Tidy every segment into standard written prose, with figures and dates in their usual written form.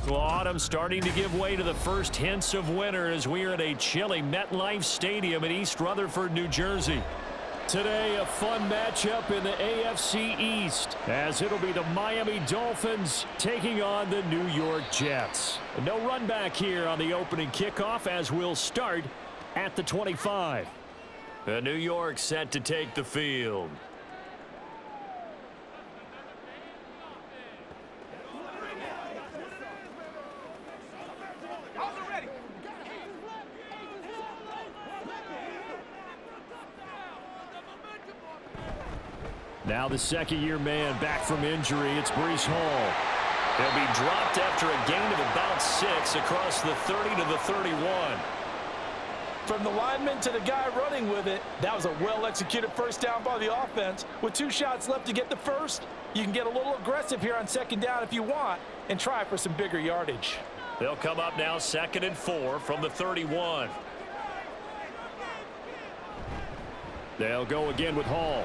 Well, autumn starting to give way to the first hints of winter as we are at a chilly MetLife Stadium in East Rutherford, New Jersey. Today, a fun matchup in the AFC East, as it'll be the Miami Dolphins taking on the New York Jets. No run back here on the opening kickoff, as we'll start at the 25. The New York set to take the field. Now the second-year man back from injury, it's Breece Hall. He'll be dropped after a gain of about 6 across the 30 to the 31. From the lineman to the guy running with it, that was a well-executed first down by the offense. With 2 shots left to get the first, you can get a little aggressive here on second down if you want and try for some bigger yardage. They'll come up now 2nd and 4 from the 31. They'll go again with Hall.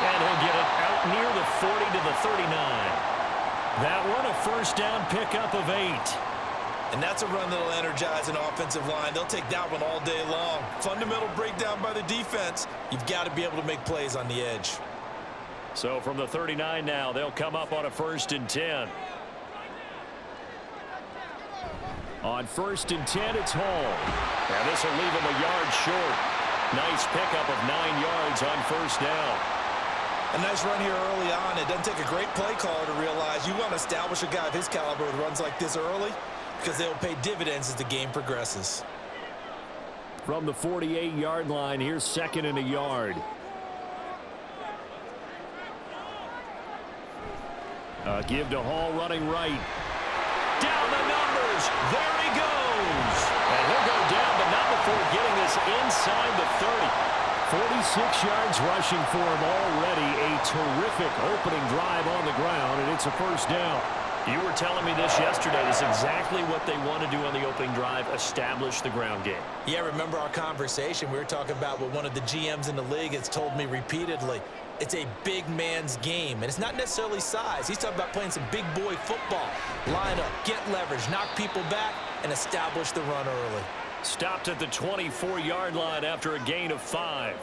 And he'll get it out near the 40 to the 39. That one a first down pickup of 8. And that's a run that'll energize an offensive line. They'll take that one all day long. Fundamental breakdown by the defense. You've got to be able to make plays on the edge. So from the 39 now, they'll come up on a 1st and 10. On 1st and 10, it's Hall. And this will leave him a yard short. Nice pickup of 9 yards on first down. A nice run here early on. It doesn't take a great play caller to realize you want to establish a guy of his caliber with runs like this early because they'll pay dividends as the game progresses. From the 48-yard line, here's 2nd and a yard. Give to Hall running right. Down the numbers. There he goes. And he'll go down, but not before getting this inside the 30. 46 yards rushing for him already. A terrific opening drive on the ground, and it's a first down. You were telling me this yesterday. This is exactly what they want to do on the opening drive, establish the ground game. Yeah, remember our conversation. We were talking about what one of the GMs in the league has told me repeatedly. It's a big man's game, and it's not necessarily size. He's talking about playing some big boy football. Line up, get leverage, knock people back, and establish the run early. Stopped at the 24-yard line after a gain of 5.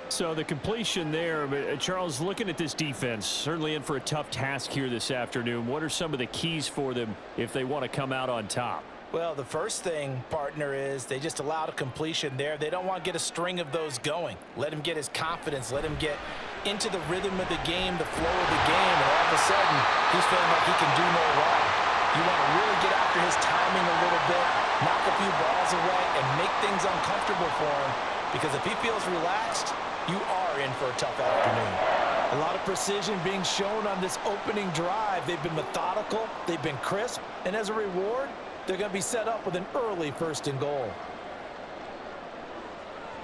So the completion there, Charles, looking at this defense, certainly in for a tough task here this afternoon. What are some of the keys for them if they want to come out on top? Well, the first thing, partner, is they just allowed a completion there. They don't want to get a string of those going. Let him get his confidence. Let him get into the rhythm of the game, the flow of the game, and all of a sudden, he's feeling like he can do no wrong. You want to really get after his timing a little bit, knock a few balls away, and make things uncomfortable for him, because if he feels relaxed, you are in for a tough afternoon. A lot of precision being shown on this opening drive. They've been methodical, they've been crisp, and as a reward, they're going to be set up with an early 1st and goal.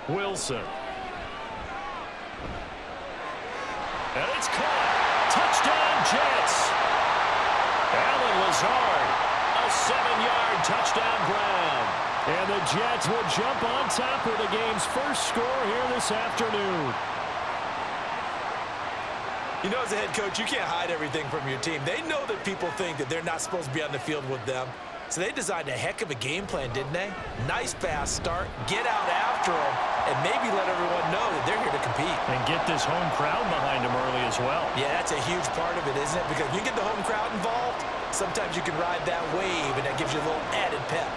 Wilson. And it's caught. Touchdown, Jets. Allen Lazard, a 7-yard touchdown ground. And the Jets will jump on top of the game's first score here this afternoon. You know, as a head coach, you can't hide everything from your team. They know that people think that they're not supposed to be on the field with them. So they designed a heck of a game plan, didn't they? Nice fast start, get out after them, and maybe let everyone know that they're here to compete. And get this home crowd behind them early as well. Yeah, that's a huge part of it, isn't it? Because if you get the home crowd involved, sometimes you can ride that wave, and that gives you a little added pep.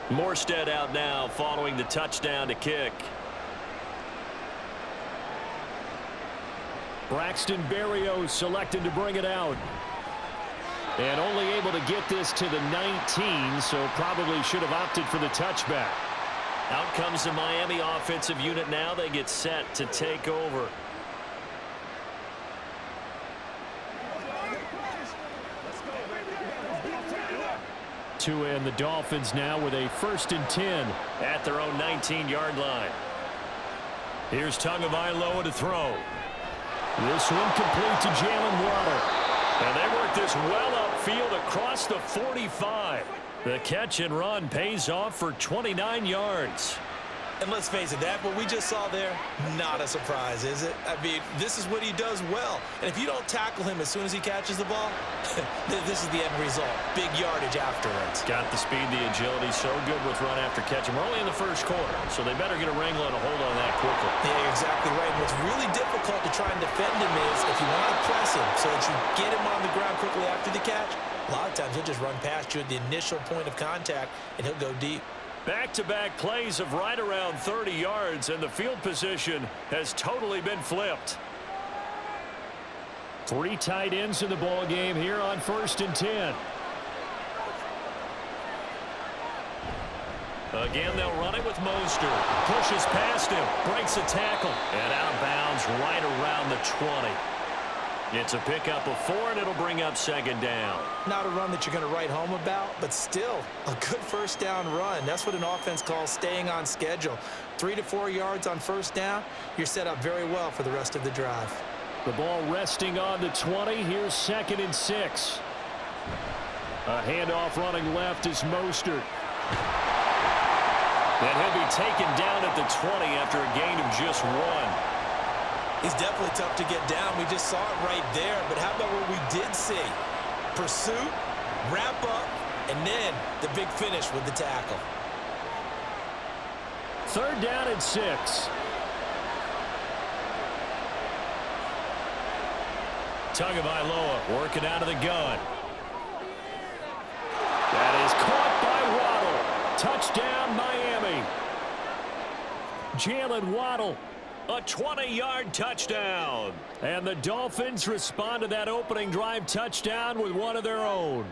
Morstead out now following the touchdown to kick. Braxton Berrios selected to bring it out. And only able to get this to the 19, so probably should have opted for the touchback. Out comes the Miami offensive unit now. They get set to take over. To end the Dolphins now with a 1st and 10 at their own 19-yard line. Here's Tagovailoa to throw. This one complete to Jalen Waddle. And they work this well upfield across the 45. The catch and run pays off for 29 yards. And let's face it, that what we just saw there, not a surprise, is it? I mean, this is what he does well. And if you don't tackle him as soon as he catches the ball, this is the end result. Big yardage afterwards. Got the speed, the agility, so good with run after catch. And we're only in the first quarter, so they better get a wrangle and a hold on that quickly. Yeah, you're exactly right. And what's really difficult to try and defend him is if you want to press him so that you get him on the ground quickly after the catch, a lot of times he'll just run past you at the initial point of contact, and he'll go deep. Back-to-back plays of right around 30 yards, and the field position has totally been flipped. 3 tight ends in the ball game here on 1st and 10. Again, they'll run it with Mostert. Pushes past him, breaks a tackle, and out of bounds right around the 20. It's a pickup of 4, and it'll bring up 2nd down. Not a run that you're going to write home about, but still a good 1st down run. That's what an offense calls staying on schedule. 3 to 4 yards on 1st down, you're set up very well for the rest of the drive. The ball resting on the 20. Here's 2nd and 6. A handoff running left is Mostert. And he'll be taken down at the 20 after a gain of just 1. He's definitely tough to get down. We just saw it right there. But how about what we did see? Pursuit, wrap up, and then the big finish with the tackle. 3rd down and 6. Tagovailoa working out of the gun. That is caught by Waddle. Touchdown, Miami. Jalen Waddle. A 20-yard touchdown. And the Dolphins respond to that opening drive touchdown with one of their own.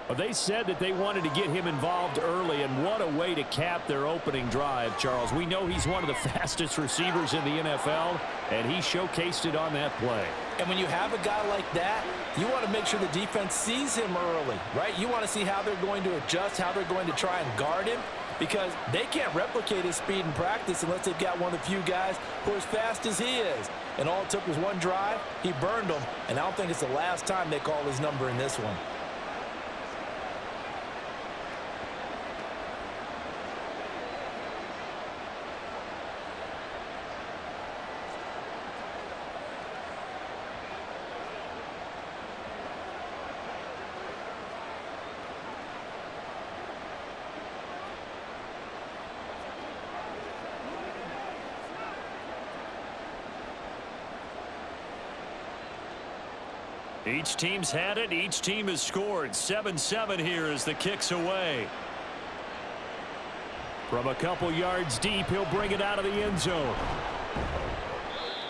Well, they said that they wanted to get him involved early, and what a way to cap their opening drive, Charles. We know he's one of the fastest receivers in the NFL, and he showcased it on that play. And when you have a guy like that, you want to make sure the defense sees him early, right? You want to see how they're going to adjust, how they're going to try and guard him, because they can't replicate his speed in practice unless they've got one of the few guys who are as fast as he is. And all it took was one drive. He burned them, and I don't think it's the last time they call his number in this one. Each team's had it. Each team has scored. 7-7 here as the kick's away. From a couple yards deep, he'll bring it out of the end zone.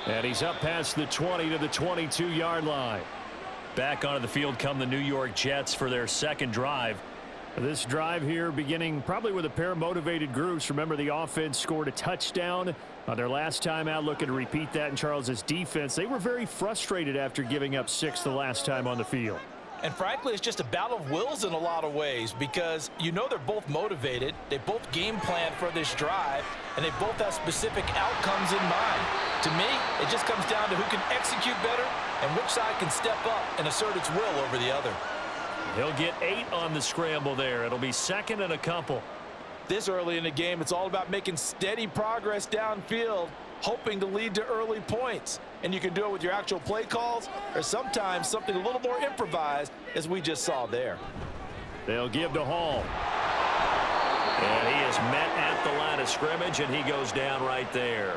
And he's up past the 20 to the 22-yard line. Back onto the field come the New York Jets for their 2nd drive. This drive here beginning probably with a pair of motivated groups. Remember, the offense scored a touchdown on their last time out, looking to repeat that in Charles's defense. They were very frustrated after giving up 6 the last time on the field. And frankly, it's just a battle of wills in a lot of ways, because you know they're both motivated. They both game plan for this drive, and they both have specific outcomes in mind. To me, it just comes down to who can execute better and which side can step up and assert its will over the other. He'll get 8 on the scramble there. It'll be 2nd and a couple. This early in the game, it's all about making steady progress downfield, hoping to lead to early points. And you can do it with your actual play calls or sometimes something a little more improvised, as we just saw there. They'll give to Hall. And he is met at the line of scrimmage, and he goes down right there.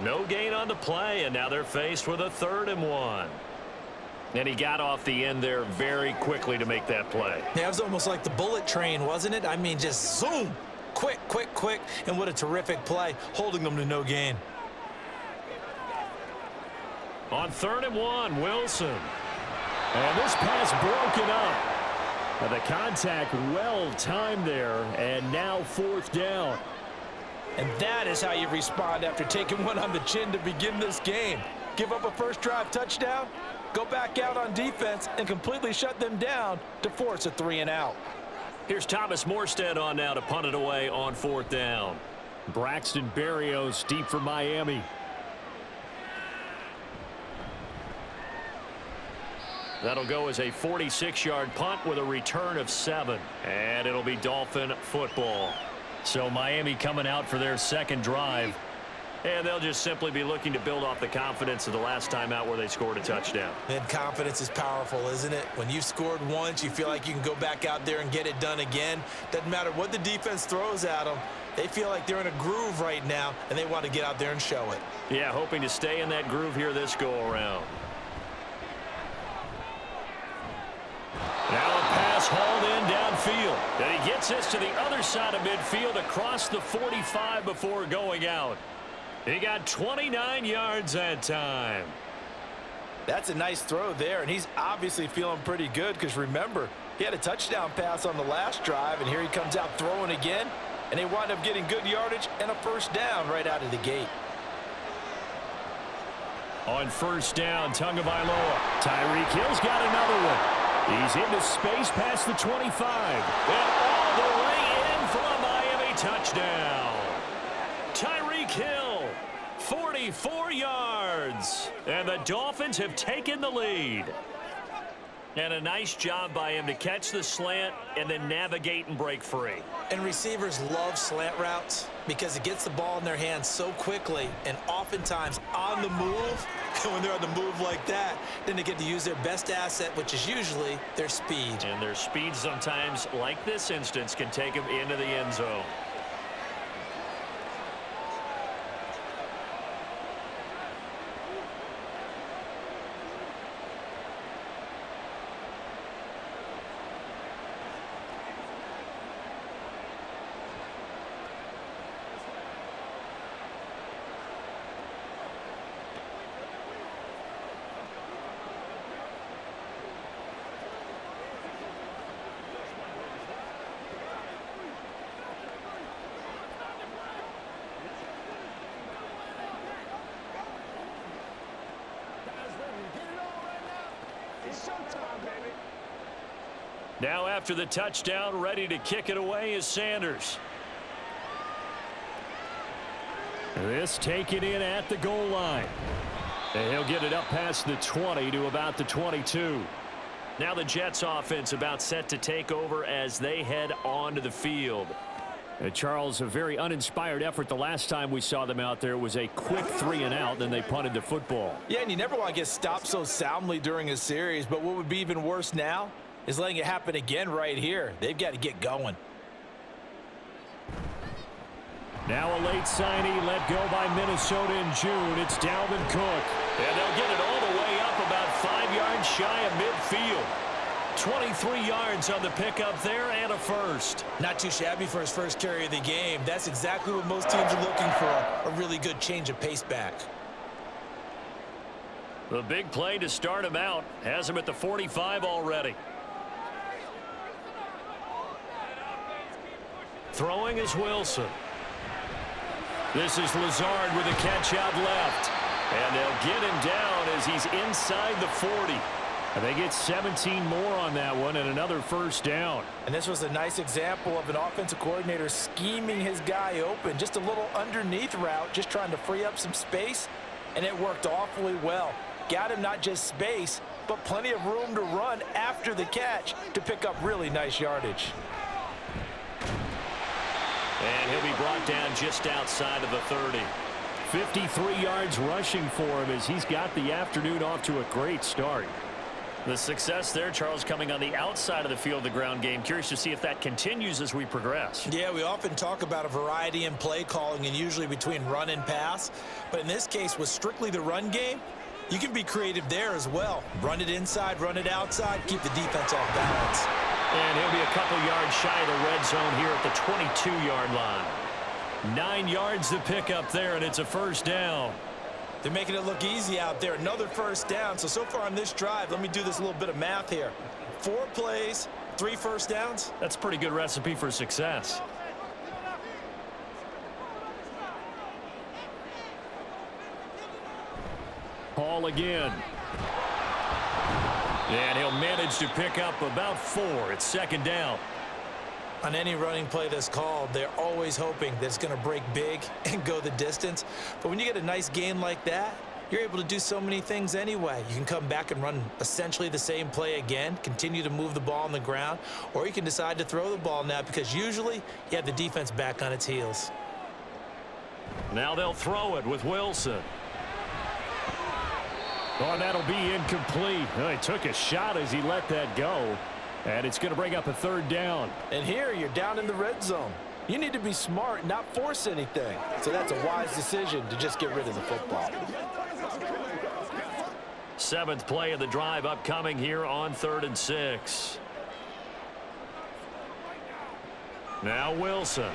No gain on the play, and now they're faced with a 3rd and 1. And he got off the end there very quickly to make that play. Yeah, it was almost like the bullet train, wasn't it? I mean, just zoom. Quick, quick, quick. And what a terrific play, holding them to no gain. On 3rd and 1, Wilson. And this pass broken up. The contact well timed there, and now 4th down. And that is how you respond after taking one on the chin to begin this game. Give up a first drive touchdown, go back out on defense, and completely shut them down to force a 3-and-out. Here's Thomas Morstead on now to punt it away on 4th down. Braxton Berrios deep for Miami. That'll go as a 46-yard punt with a return of 7. And it'll be Dolphin football. So Miami coming out for their second drive. And they'll just simply be looking to build off the confidence of the last time out where they scored a touchdown. And confidence is powerful, isn't it? When you've scored once, you feel like you can go back out there and get it done again. Doesn't matter what the defense throws at them. They feel like they're in a groove right now, and they want to get out there and show it. Yeah, hoping to stay in that groove here this go-around. Now a pass hauled in downfield. And he gets this to the other side of midfield across the 45 before going out. He got 29 yards that time. That's a nice throw there, and he's obviously feeling pretty good because, remember, he had a touchdown pass on the last drive, and here he comes out throwing again, and they wind up getting good yardage and a first down right out of the gate. On first down, Tagovailoa. Tyreek Hill's got another one. He's into space past the 25. And all the way in for a Miami touchdown. Tyreek Hill, 44 yards. And the Dolphins have taken the lead. And a nice job by him to catch the slant and then navigate and break free. And receivers love slant routes because it gets the ball in their hands so quickly and oftentimes on the move. And when they're on the move like that, then they get to use their best asset, which is usually their speed. And their speed sometimes, like this instance, can take them into the end zone. Now after the touchdown, ready to kick it away is Sanders. This taken in at the goal line. And he'll get it up past the 20 to about the 22. Now the Jets offense about set to take over as they head onto the field. Charles, a very uninspired effort the last time we saw them out there. It was a quick 3-and-out, then they punted the football. Yeah, and you never want to get stopped so soundly during a series, but what would be even worse now is letting it happen again right here. They've got to get going. Now a late signee let go by Minnesota in June. It's Dalvin Cook. And they'll get it all the way up about 5 yards shy of midfield. 23 yards on the pickup there and a first. Not too shabby for his first carry of the game. That's exactly what most teams are looking for, a really good change of pace back. The big play to start him out has him at the 45 already. Throwing is Wilson. This is Lazard with a catch out left. And they'll get him down as he's inside the 40. And they get 17 more on that one and another first down. And this was a nice example of an offensive coordinator scheming his guy open. Just a little underneath route, just trying to free up some space. And it worked awfully well. Got him not just space, but plenty of room to run after the catch to pick up really nice yardage. And he'll be brought down just outside of the 30. 53 yards rushing for him as he's got the afternoon off to a great start. The success there, Charles, coming on the outside of the field, the ground game. Curious to see if that continues as we progress. Yeah, we often talk about a variety in play calling and usually between run and pass. But in this case, with strictly the run game, you can be creative there as well. Run it inside, run it outside, keep the defense off balance. And he'll be a couple yards shy of the red zone here at the 22-yard line. 9 yards to pick up there, and it's a first down. They're making it look easy out there. Another first down. So far on this drive, let me do this little bit of math here. 4 plays, 3 first downs. That's a pretty good recipe for success. Ball again. And he'll manage to pick up about 4. It's second down. On any running play that's called, they're always hoping that it's going to break big and go the distance. But when you get a nice gain like that, you're able to do so many things anyway. You can come back and run essentially the same play again, continue to move the ball on the ground, or you can decide to throw the ball now because usually you have the defense back on its heels. Now they'll throw it with Wilson. Oh, that'll be incomplete. Oh, he took a shot as he let that go. And it's going to bring up a third down. And here you're down in the red zone. You need to be smart, not force anything. So that's a wise decision to just get rid of the football. 7th play of the drive upcoming here on 3rd and 6. Now Wilson.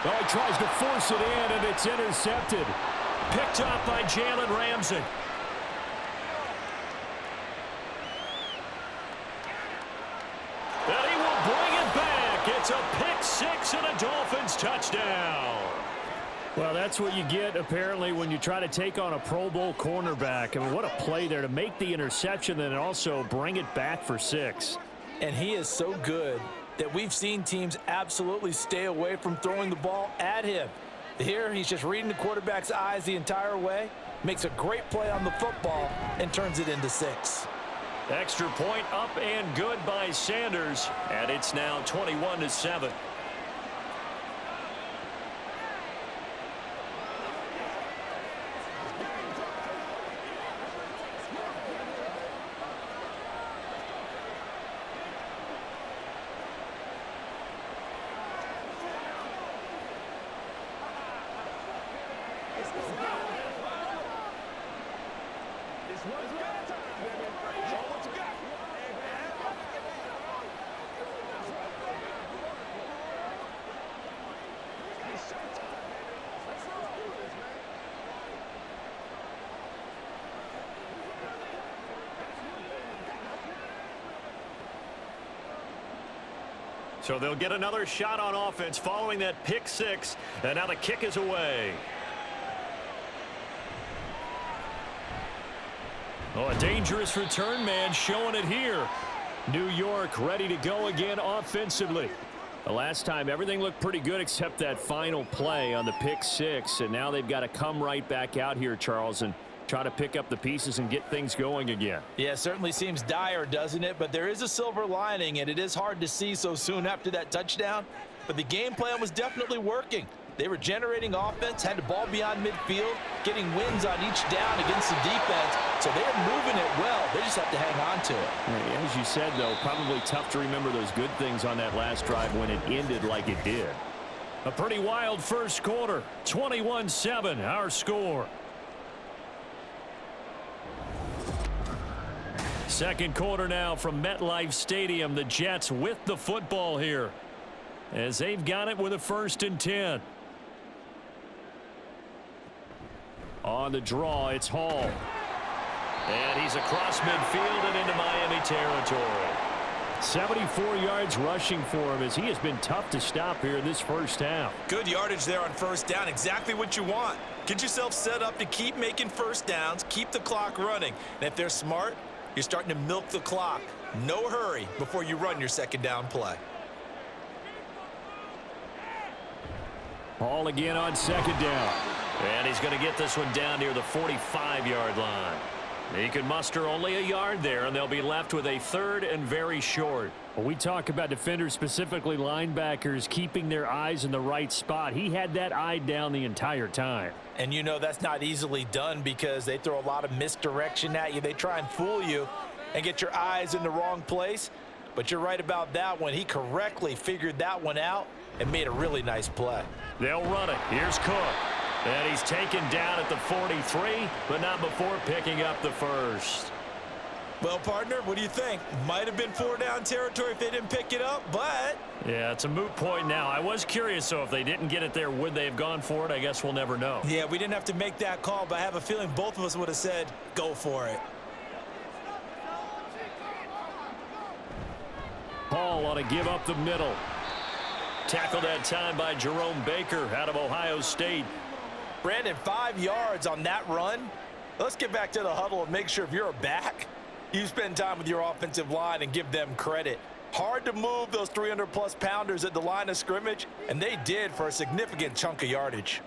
Oh, he tries to force it in, and it's intercepted. Picked up by Jalen Ramsey. And he will bring it back. It's a pick 6 and a Dolphins touchdown. Well, that's what you get, apparently, when you try to take on a Pro Bowl cornerback. I mean, what a play there to make the interception and also bring it back for 6. And he is so good that we've seen teams absolutely stay away from throwing the ball at him. Here, he's just reading the quarterback's eyes the entire way, makes a great play on the football, and turns it into 6. Extra point up and good by Sanders, and it's now 21-7. So they'll get another shot on offense following that pick 6, and now the kick is away. Oh, a dangerous return man showing it here. New York ready to go again offensively. The last time everything looked pretty good except that final play on the pick 6, and now they've got to come right back out here, Charles, and try to pick up the pieces and get things going again. Yeah, it certainly seems dire, doesn't it? But there is a silver lining, and it is hard to see so soon after that touchdown. But the game plan was definitely working. They were generating offense, had the ball beyond midfield, getting wins on each down against the defense. So they're moving it well. They just have to hang on to it. As you said, though, probably tough to remember those good things on that last drive when it ended like it did. A pretty wild first quarter. 21-7, our score. Second quarter now from MetLife Stadium. The Jets with the football here as they've got it with a 1st and 10. On the draw, it's Hall. And he's across midfield and into Miami territory. 74 yards rushing for him as he has been tough to stop here in this first half. Good yardage there on first down. Exactly what you want. Get yourself set up to keep making first downs, keep the clock running. And if they're smart, you're starting to milk the clock. No hurry before you run your second down play. Ball again on second down. And he's going to get this one down near the 45-yard line. He can muster only a yard there, and they'll be left with a 3rd and very short. Well, we talk about defenders, specifically linebackers, keeping their eyes in the right spot. He had that eye down the entire time. And you know that's not easily done because they throw a lot of misdirection at you. They try and fool you and get your eyes in the wrong place. But you're right about that one. He correctly figured that one out and made a really nice play. They'll run it. Here's Cook. And he's taken down at the 43, but not before picking up the first. Well, partner, what do you think? Might have been 4-down territory if they didn't pick it up, but... Yeah, it's a moot point now. I was curious, so if they didn't get it there, would they have gone for it? I guess we'll never know. Yeah, we didn't have to make that call, but I have a feeling both of us would have said, go for it. call on a give up the middle. Tackled that time by Jerome Baker out of Ohio State. Brandon, 5 yards on that run. Let's get back to the huddle and make sure if you're a back, you spend time with your offensive line and give them credit. Hard to move those 300-plus pounders at the line of scrimmage, and they did for a significant chunk of yardage.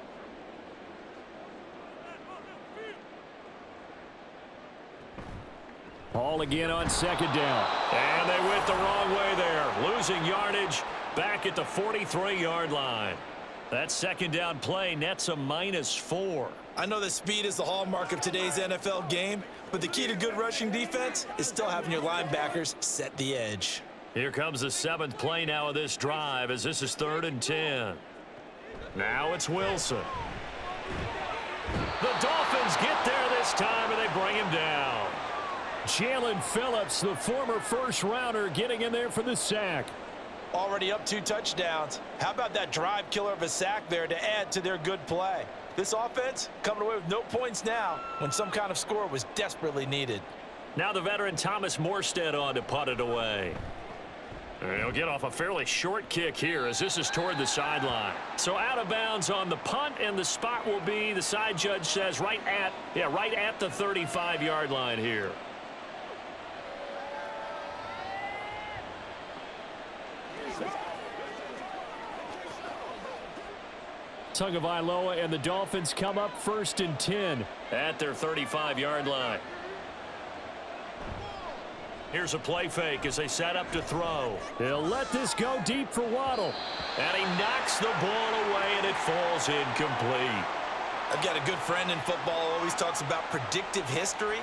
Ball again on second down. And they went the wrong way there. Losing yardage back at the 43-yard line. That second down play nets a -4. I know that speed is the hallmark of today's NFL game, but the key to good rushing defense is still having your linebackers set the edge. Here comes the 7th play now of this drive as this is 3rd and 10. Now it's Wilson. The Dolphins get there this time and they bring him down. Jalen Phillips, the former first-rounder, getting in there for the sack. Already up 2 touchdowns. How about that drive killer of a sack there to add to their good play? This offense coming away with no points now when some kind of score was desperately needed. Now the veteran Thomas Morstead on to punt it away. And he'll get off a fairly short kick here as this is toward the sideline. So out of bounds on the punt, and the spot will be, the side judge says, right at the 35-yard line here. Tagovailoa and the Dolphins come up 1st and 10 at their 35-yard line. Here's a play fake as they set up to throw. He'll let this go deep for Waddle. And he knocks the ball away, and it falls incomplete. I've got a good friend in football, always talks about predictive history.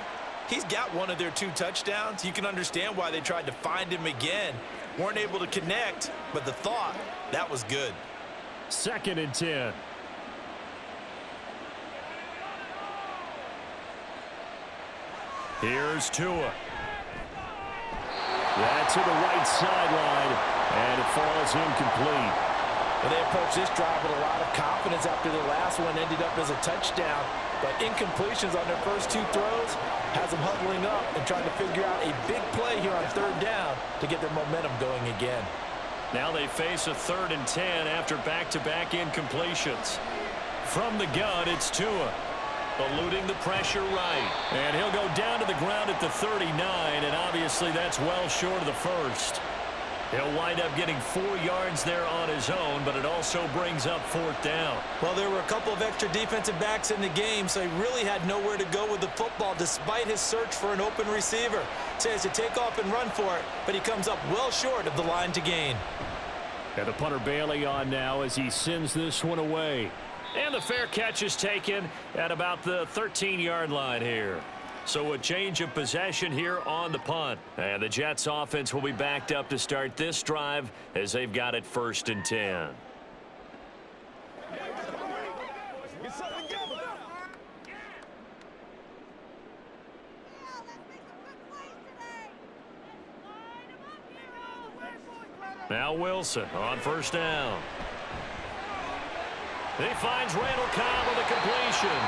He's got one of their 2 touchdowns. You can understand why they tried to find him again. Weren't able to connect, but the thought, that was good. 2nd and 10. Here's Tua. That's to the right sideline, and it falls incomplete. Well, they approached this drive with a lot of confidence after the last one ended up as a touchdown. But incompletions on their first 2 throws has them huddling up and trying to figure out a big play here on 3rd down to get their momentum going again. Now they face a 3rd and 10 after back-to-back incompletions. From the gun, it's Tua. Eluding the pressure right. And he'll go down to the ground at the 39, and obviously that's well short of the first. He'll wind up getting 4 yards there on his own, but it also brings up 4th down. Well, there were a couple of extra defensive backs in the game, so he really had nowhere to go with the football despite his search for an open receiver. So he has to take off and run for it, but he comes up well short of the line to gain. And the punter Bailey on now as he sends this one away. And the fair catch is taken at about the 13-yard line here. So a change of possession here on the punt. And the Jets offense will be backed up to start this drive as they've got it 1st and 10. Now Wilson on 1st down. He finds Randall Cobb with a completion.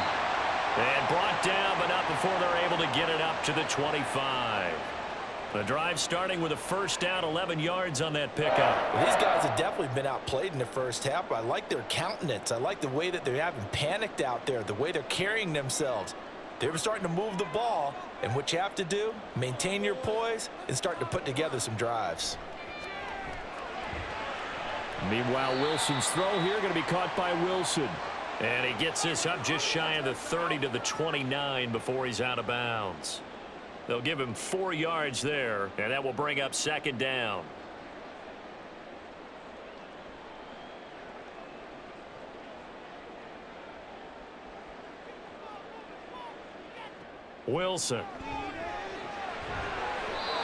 And brought down, but not before they're able to get it up to the 25. The drive starting with a 1st down, 11 yards on that pickup. Well, these guys have definitely been outplayed in the first half. I like their countenance. I like the way that they haven't panicked out there, the way they're carrying themselves. They were starting to move the ball, and what you have to do, maintain your poise and start to put together some drives. Meanwhile, Wilson's throw here going to be caught by Wilson. And he gets this up just shy of the 30 to the 29 before he's out of bounds. They'll give him 4 yards there, and that will bring up 2nd down. Wilson.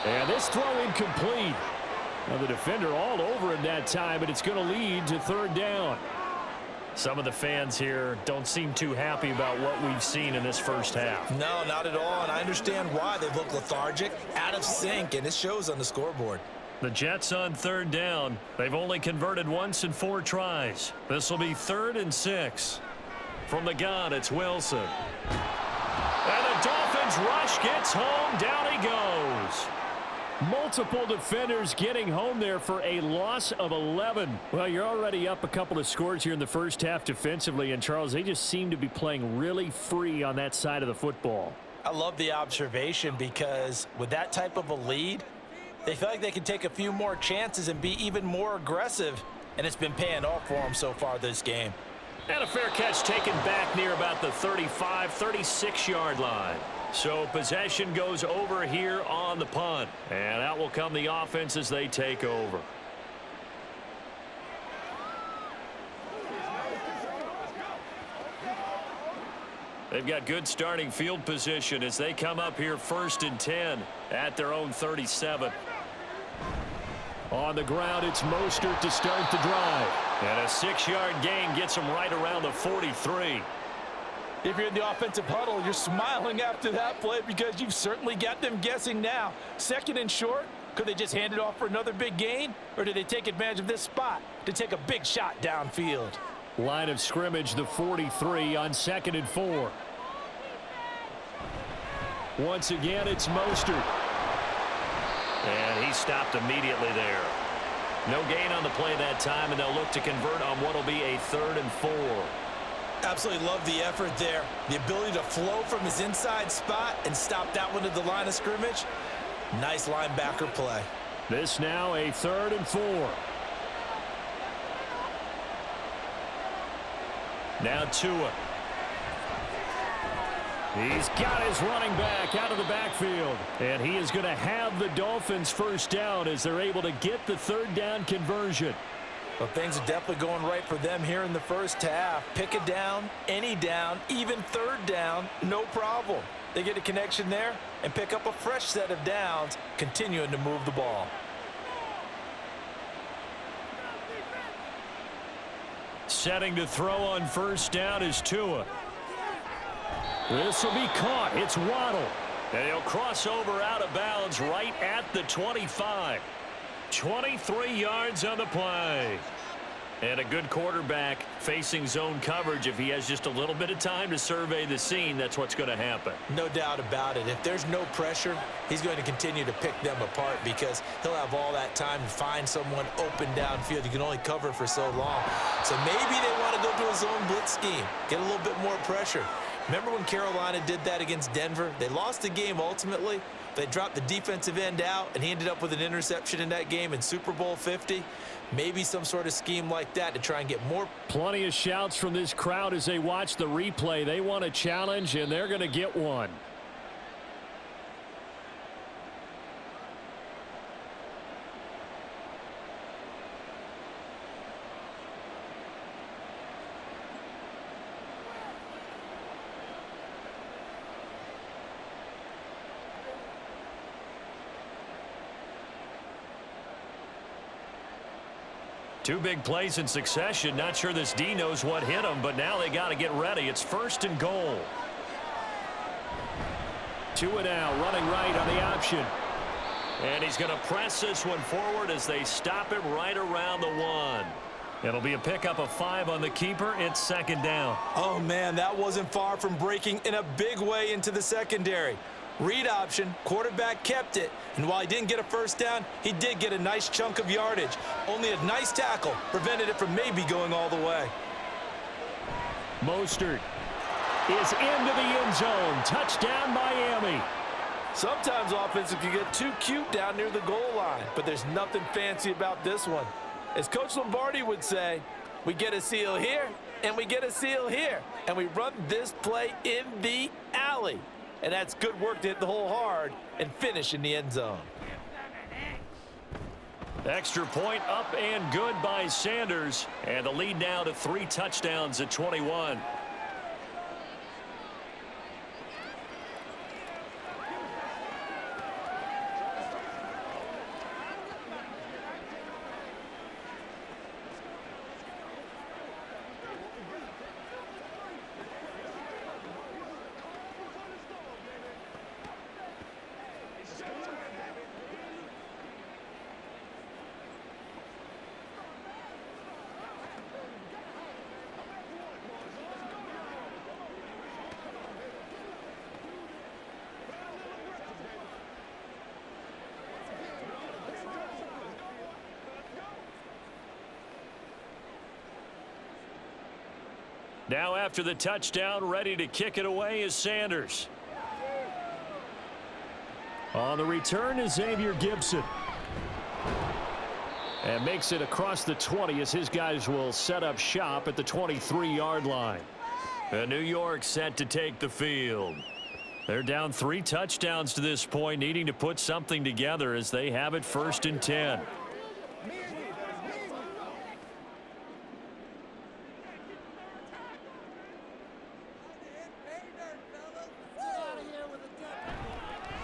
And this throw incomplete. Now the defender all over him that time, but it's going to lead to 3rd down. Some of the fans here don't seem too happy about what we've seen in this first half. No, not at all, and I understand why. They look lethargic, out of sync, and it shows on the scoreboard. The Jets on 3rd down. They've only converted once in 4 tries. This will be 3rd and 6. From the gun, it's Wilson. And the Dolphins rush gets home. Down he goes. Multiple defenders getting home there for a loss of 11. Well, you're already up a couple of scores here in the first half defensively, and Charles, they just seem to be playing really free on that side of the football. I love the observation because with that type of a lead, they feel like they can take a few more chances and be even more aggressive, and it's been paying off for them so far this game. And a fair catch taken back near about the 35, 36-yard line. So possession goes over here on the punt. And out will come the offense as they take over. They've got good starting field position as they come up here 1st and 10 at their own 37. On the ground, it's Mostert to start the drive. And a 6-yard gain gets him right around the 43. If you're in the offensive huddle, you're smiling after that play because you've certainly got them guessing now. 2nd and short, could they just hand it off for another big gain? Or did they take advantage of this spot to take a big shot downfield? Line of scrimmage, the 43 on 2nd and 4. Once again, it's Mostert. And he stopped immediately there. No gain on the play that time, and they'll look to convert on what will be a 3rd and 4. Absolutely love the effort there. The ability to flow from his inside spot and stop that one to the line of scrimmage. Nice linebacker play. This now a 3rd and 4. Now Tua. He's got his running back out of the backfield. And he is going to have the Dolphins first down as they're able to get the 3rd down conversion. Well, things are definitely going right for them here in the first half. Pick a down, any down, even 3rd down, no problem. They get a connection there and pick up a fresh set of downs, continuing to move the ball. Setting to throw on 1st down is Tua. This will be caught. It's Waddle. And he'll cross over out of bounds right at the 25. 23 yards on the play. And a good quarterback facing zone coverage. If he has just a little bit of time to survey the scene, that's what's going to happen. No doubt about it. If there's no pressure, he's going to continue to pick them apart because he'll have all that time to find someone open downfield. You can only cover for so long. So maybe they want to go to a zone blitz scheme, get a little bit more pressure. Remember when Carolina did that against Denver? They lost the game ultimately. They dropped the defensive end out, and he ended up with an interception in that game in Super Bowl 50. Maybe some sort of scheme like that to try and get more. Plenty of shouts from this crowd as they watch the replay. They want a challenge, and they're going to get one. Two big plays in succession. Not sure this D knows what hit him, but now they got to get ready. It's 1st and goal. Tua now running right on the option. And he's going to press this one forward as they stop him right around the 1. It'll be a pickup of 5 on the keeper. It's 2nd down. Oh, man, that wasn't far from breaking in a big way into the secondary. Read option, quarterback kept it, and while he didn't get a 1st down, he did get a nice chunk of yardage. Only a nice tackle prevented it from maybe going all the way. Mostert is into the end zone. Touchdown, Miami. Sometimes offensive can get too cute down near the goal line, but there's nothing fancy about this one. As Coach Lombardi would say, we get a seal here, and we get a seal here, and we run this play in the alley. And that's good work to hit the hole hard and finish in the end zone. Extra point up and good by Sanders. And the lead now to 3 touchdowns at 21. Now after the touchdown, ready to kick it away is Sanders. On the return is Xavier Gibson. And makes it across the 20 as his guys will set up shop at the 23-yard line. And New York set to take the field. They're down 3 touchdowns to this point, needing to put something together as they have it 1st and 10.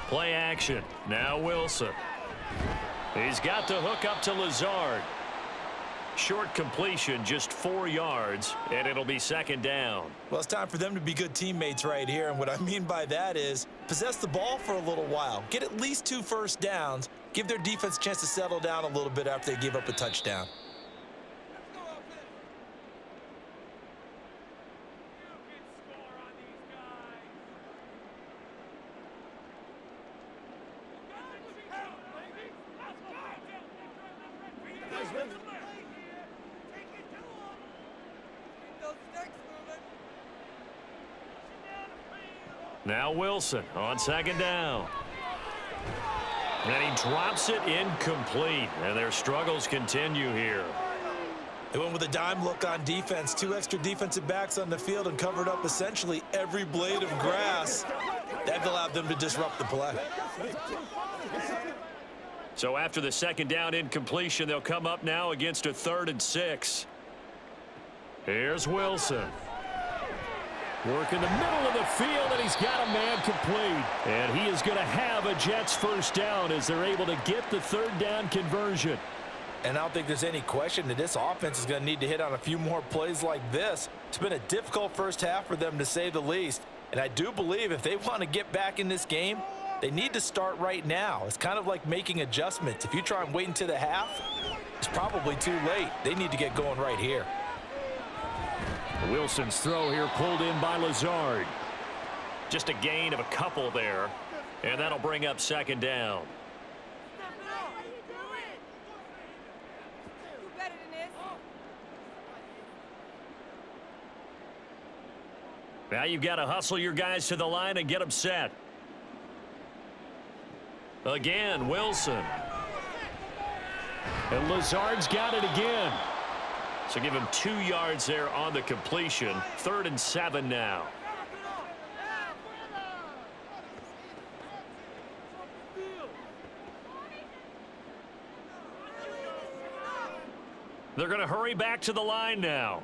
Play action. Now Wilson. He's got the hook up to Lazard. Short completion, just 4 yards, and it'll be 2nd down. Well, it's time for them to be good teammates right here, and what I mean by that is possess the ball for a little while. Get at least 2 first downs. Give their defense a chance to settle down a little bit after they give up a touchdown. Now Wilson on 2nd down. And he drops it incomplete. And their struggles continue here. They went with a dime look on defense. 2 extra defensive backs on the field and covered up essentially every blade of grass. That allowed them to disrupt the play. So after the 2nd down incompletion, they'll come up now against a 3rd and 6. Here's Wilson. Work in the middle of the field, and he's got a man complete. And he is going to have a Jets 1st down as they're able to get the 3rd down conversion. And I don't think there's any question that this offense is going to need to hit on a few more plays like this. It's been a difficult first half for them, to say the least. And I do believe if they want to get back in this game, they need to start right now. It's kind of like making adjustments. If you try and wait until the half, it's probably too late. They need to get going right here. Wilson's throw here pulled in by Lazard. Just a gain of a couple there, and that'll bring up 2nd down. Now you've got to hustle your guys to the line and get them set. Again, Wilson. And Lazard's got it again. So give him 2 yards there on the completion. 3rd and 7 now. They're going to hurry back to the line now.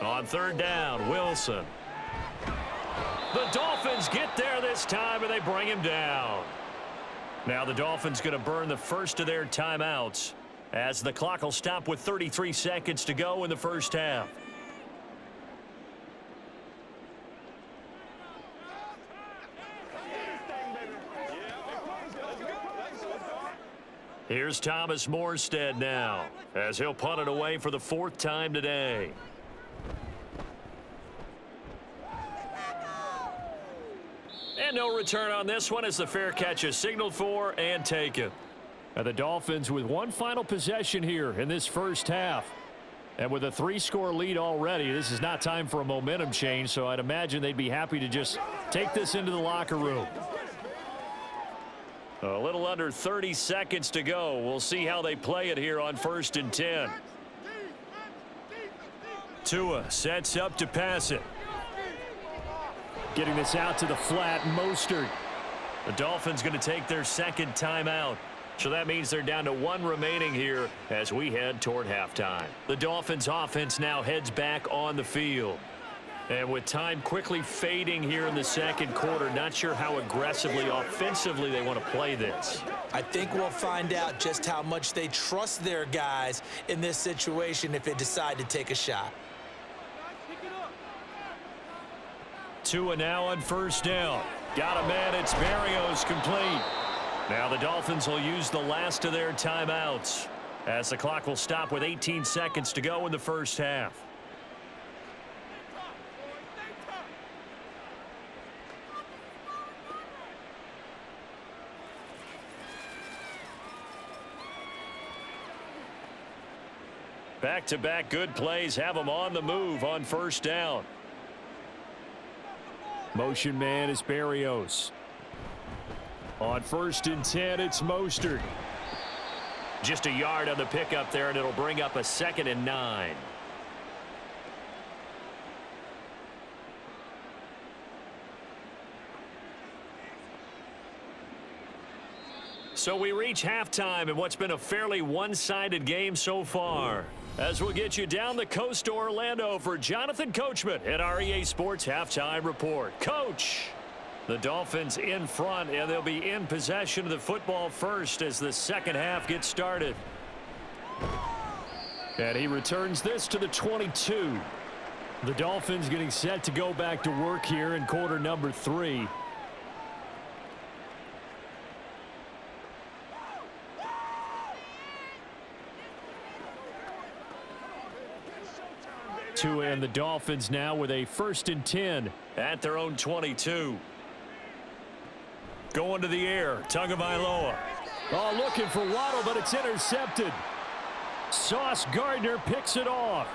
On 3rd down, Wilson. The Dolphins get there this time, and they bring him down. Now the Dolphins going to burn the first of their timeouts as the clock will stop with 33 seconds to go in the first half. Here's Thomas Morstead now as he'll punt it away for the 4th time today. And no return on this one as the fair catch is signaled for and taken. And the Dolphins with one final possession here in this first half. And with a 3-score lead already, this is not time for a momentum change, so I'd imagine they'd be happy to just take this into the locker room. A little under 30 seconds to go. We'll see how they play it here on 1st and 10. Tua sets up to pass it. Getting this out to the flat, Mostert. The Dolphins going to take their 2nd timeout. So that means they're down to 1 remaining here as we head toward halftime. The Dolphins offense now heads back on the field. And with time quickly fading here in the 2nd quarter, not sure how aggressively, offensively they want to play this. I think we'll find out just how much they trust their guys in this situation if they decide to take a shot. Tua now on 1st down. Got a man. It's Berrios complete. Now the Dolphins will use the last of their timeouts as the clock will stop with 18 seconds to go in the first half. Back-to-back good plays have them on the move on first down. Motion man is Berrios. On 1st and 10, it's Mostert. Just a yard on the pickup there, and it'll bring up a 2nd and 9. So we reach halftime in what's been a fairly one-sided game so far. As we'll get you down the coast to Orlando for Jonathan Coachman at our EA Sports Halftime Report. Coach, the Dolphins in front, and they'll be in possession of the football first as the second half gets started. And he returns this to the 22. The Dolphins getting set to go back to work here in quarter number 3. And the Dolphins now with a 1st and 10 at their own 22. Going to the air, Tagovailoa. Oh, looking for Waddle, but it's intercepted. Sauce Gardner picks it off.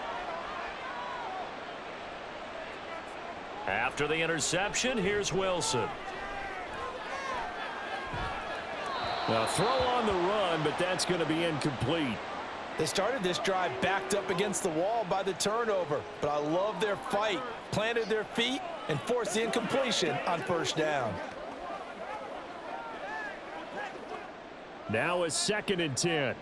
After the interception, here's Wilson. A throw on the run, but that's going to be incomplete. They started this drive backed up against the wall by the turnover, but I love their fight. Planted their feet and forced the incompletion on first down. Now a 2nd and 10.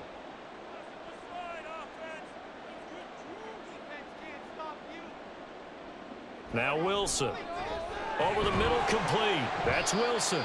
Now Wilson. Over the middle, complete. That's Wilson.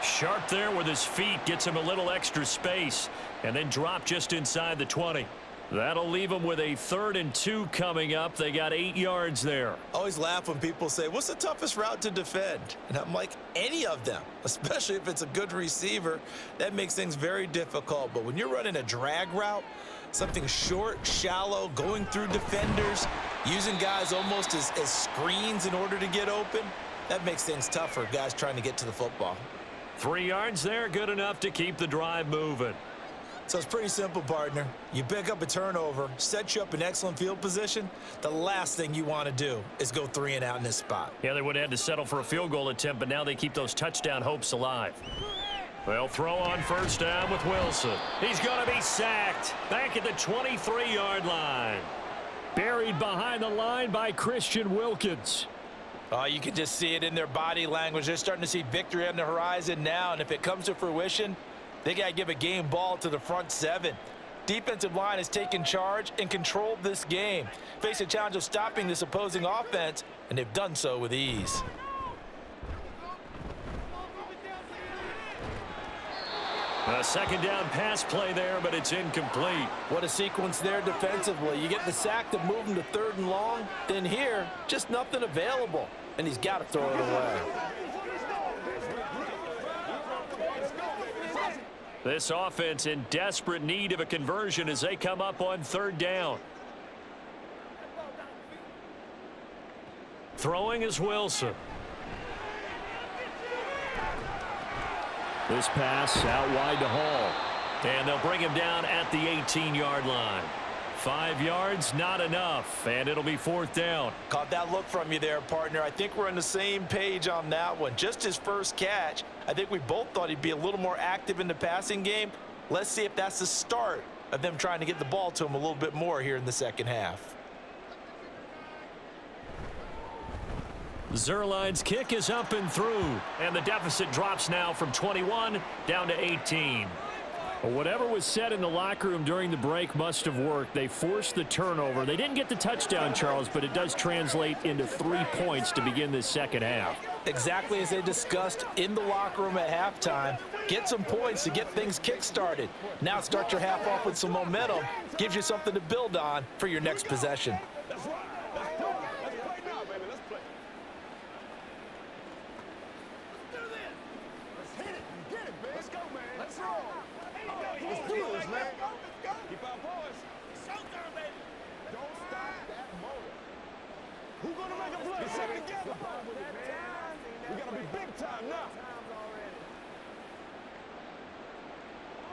Sharp there with his feet, gets him a little extra space, and then drop just inside the 20. That'll leave them with a 3rd and 2 coming up. They got 8 yards there. I always laugh when people say, what's the toughest route to defend? And I'm like, any of them, especially if it's a good receiver. That makes things very difficult. But when you're running a drag route, something short, shallow, going through defenders, using guys almost as screens in order to get open, that makes things tougher, guys trying to get to the football. 3 yards there, good enough to keep the drive moving. So it's pretty simple, partner. You pick up a turnover, set you up in excellent field position. The last thing you want to do is go 3 and out in this spot. Yeah, they would have had to settle for a field goal attempt, but now they keep those touchdown hopes alive. They'll throw on first down with Wilson. He's going to be sacked back at the 23-yard line. Buried behind the line by Christian Wilkins. Oh, you can just see it in their body language. They're starting to see victory on the horizon now, and if it comes to fruition, they got to give a game ball to the front 7. Defensive line has taken charge and controlled this game. Face a challenge of stopping this opposing offense, and they've done so with ease. A 2nd down pass play there, but it's incomplete. What a sequence there defensively. You get the sack to move him to 3rd and long. Then here, just nothing available. And he's got to throw it away. This offense in desperate need of a conversion as they come up on 3rd down. Throwing is Wilson. This pass out wide to Hall. And they'll bring him down at the 18-yard line. 5 yards, not enough, and it'll be 4th down. Caught that look from you there, partner. I think we're on the same page on that one. Just his first catch. I think we both thought he'd be a little more active in the passing game. Let's see if that's the start of them trying to get the ball to him a little bit more here in the second half. Zerline's kick is up and through, and the deficit drops now from 21 down to 18. Well, whatever was said in the locker room during the break must have worked. They forced the turnover. They didn't get the touchdown, Charles, but it does translate into 3 points to begin this second half. Exactly as they discussed in the locker room at halftime. Get some points to get things kick-started. Now start your half off with some momentum. Gives you something to build on for your next possession.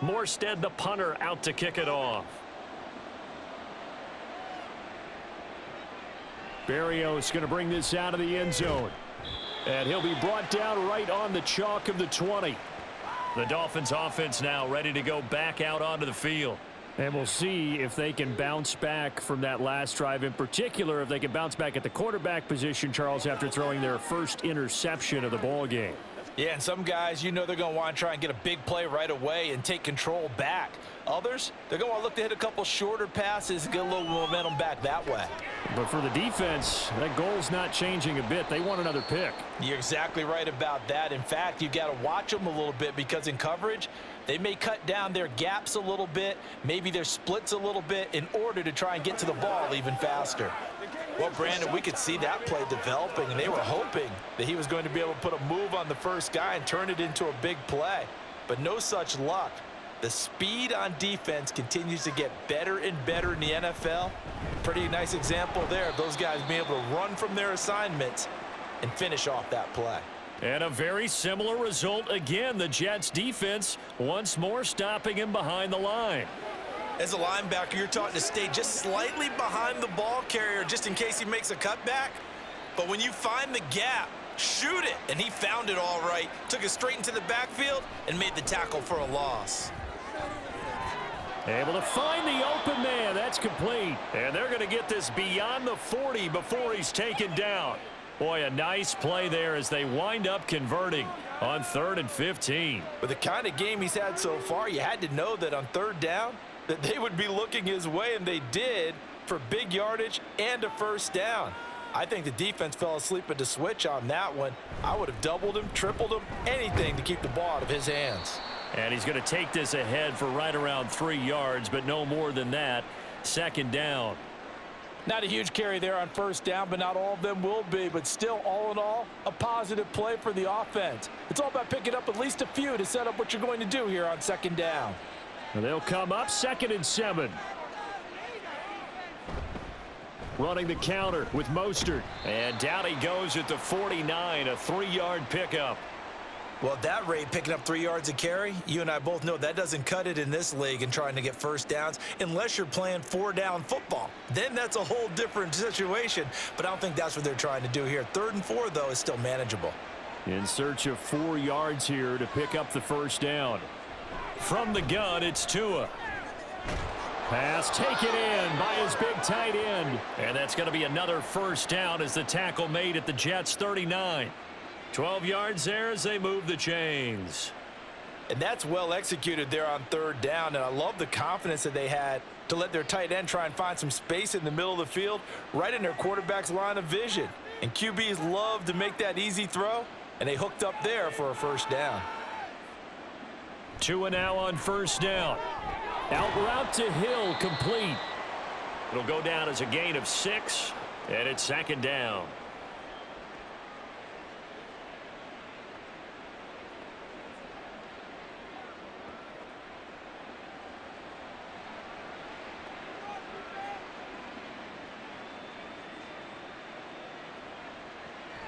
Morstead, the punter, out to kick it off. Berrios going to bring this out of the end zone. And he'll be brought down right on the chalk of the 20. The Dolphins offense now ready to go back out onto the field. And we'll see if they can bounce back from that last drive. In particular, if they can bounce back at the quarterback position, Charles, after throwing their first interception of the ball game. Yeah, and some guys, you know they're going to want to try and get a big play right away and take control back. Others, they're going to want to look to hit a couple shorter passes and get a little momentum back that way. But for the defense, that goal's not changing a bit. They want another pick. You're exactly right about that. In fact, you've got to watch them a little bit because in coverage, they may cut down their gaps a little bit, maybe their splits a little bit in order to try and get to the ball even faster. Well, Brandon, we could see that play developing, and they were hoping that he was going to be able to put a move on the first guy and turn it into a big play. But no such luck. The speed on defense continues to get better and better in the NFL. Pretty nice example there of those guys being able to run from their assignments and finish off that play. And a very similar result again. The Jets defense once more stopping him behind the line. As a linebacker, you're taught to stay just slightly behind the ball carrier just in case he makes a cutback. But when you find the gap, shoot it. And he found it all right. Took it straight into the backfield and made the tackle for a loss. Able to find the open man. That's complete. And they're going to get this beyond the 40 before he's taken down. Boy, a nice play there as they wind up converting on 3rd and 15. With the kind of game he's had so far, you had to know that on 3rd down, that they would be looking his way, and they did, for big yardage and a first down. I think the defense fell asleep at the switch on that one. I would have doubled him, tripled him, anything to keep the ball out of his hands. And he's going to take this ahead for right around 3 yards, but no more than that. 2nd down. Not a huge carry there on first down, but not all of them will be. But still, all in all, a positive play for the offense. It's all about picking up at least a few to set up what you're going to do here on 2nd down. And they'll come up 2nd and 7. Running the counter with Mostert. And down he goes at the 49, a 3-yard pickup. Well, at that rate, picking up 3 yards a carry, you and I both know that doesn't cut it in this league and trying to get first downs unless you're playing 4-down football. Then that's a whole different situation, but I don't think that's what they're trying to do here. 3rd and 4, though, is still manageable. In search of 4 yards here to pick up the first down. From the gun, it's Tua. Pass taken in by his big tight end. And that's going to be another first down as the tackle made at the Jets' 39. 12 yards there as they move the chains. And that's well executed there on 3rd down. And I love the confidence that they had to let their tight end try and find some space in the middle of the field, right in their quarterback's line of vision. And QBs love to make that easy throw, and they hooked up there for a first down. Tua now on first down. Out route to Hill, complete. It'll go down as a gain of 6, and it's 2nd down.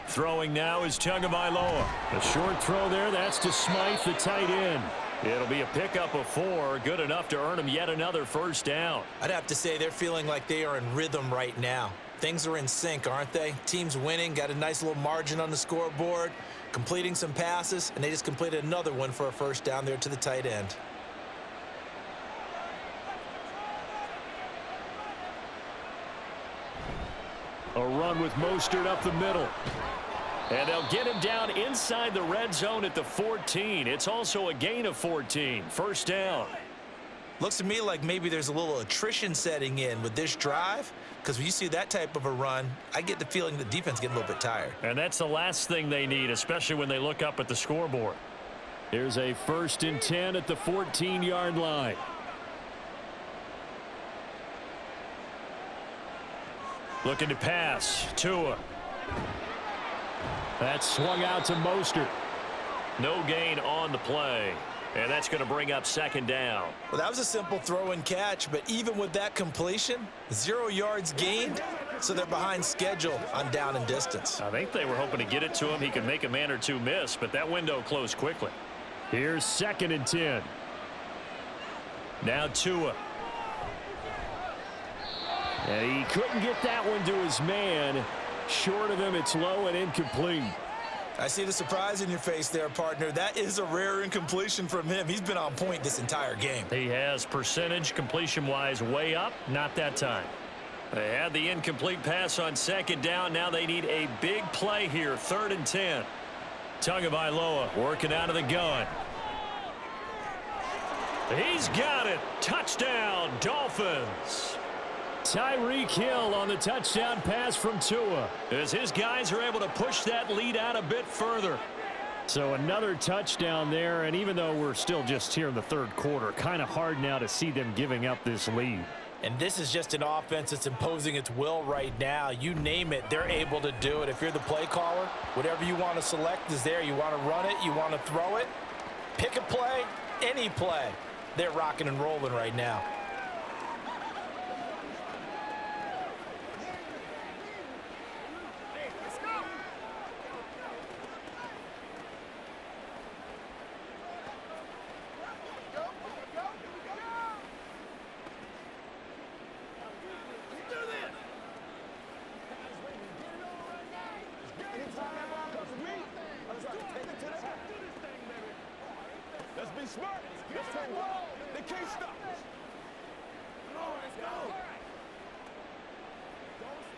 Throwing now is Tagovailoa. A short throw there, that's to Smythe, the tight end. It'll be a pickup of 4, good enough to earn him yet another first down. I'd have to say they're feeling like they are in rhythm right now. Things are in sync, aren't they? Team's winning, got a nice little margin on the scoreboard, completing some passes, and they just completed another one for a first down there to the tight end. A run with Mostert up the middle. And they'll get him down inside the red zone at the 14. It's also a gain of 14. First down. Looks to me like maybe there's a little attrition setting in with this drive, because when you see that type of a run, I get the feeling the defense getting a little bit tired. And that's the last thing they need, especially when they look up at the scoreboard. Here's a 1st and 10 at the 14-yard line. Looking to pass. Tua. That's swung out to Mostert. No gain on the play. And that's going to bring up 2nd down. Well, that was a simple throw and catch, but even with that completion, 0 yards gained, so they're behind schedule on down and distance. I think they were hoping to get it to him. He could make a man or two miss, but that window closed quickly. Here's 2nd and 10. Now Tua. And he couldn't get that one to his man. Short of him, it's low and incomplete. I see the surprise in your face there, partner. That is a rare incompletion from him. He's been on point this entire game. He has percentage completion-wise way up, not that time. They had the incomplete pass on second down. Now they need a big play here, 3rd and 10. Tagovailoa working out of the gun. He's got it. Touchdown, Dolphins. Tyreek Hill on the touchdown pass from Tua, as his guys are able to push that lead out a bit further. So another touchdown there, and even though we're still just here in the 3rd quarter, kind of hard now to see them giving up this lead. And this is just an offense that's imposing its will right now. You name it, they're able to do it. If you're the play caller, whatever you want to select is there. You want to run it, you want to throw it, pick a play, any play. They're rocking and rolling right now. Let's be smart. Let's take the ball. They can't stop us. Come on, let's go.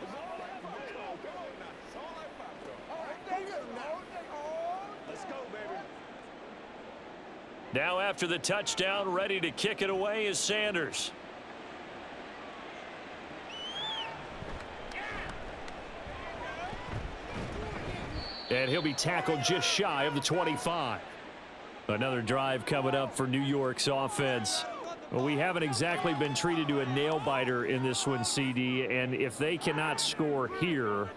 It's all like five. Come on now. It's all like five. All right, there you go. Let's go, baby. Now after the touchdown, ready to kick it away is Sanders. And he'll be tackled just shy of the 25. Another drive coming up for New York's offense. Well, we haven't exactly been treated to a nail-biter in this one, CD, and if they cannot score here,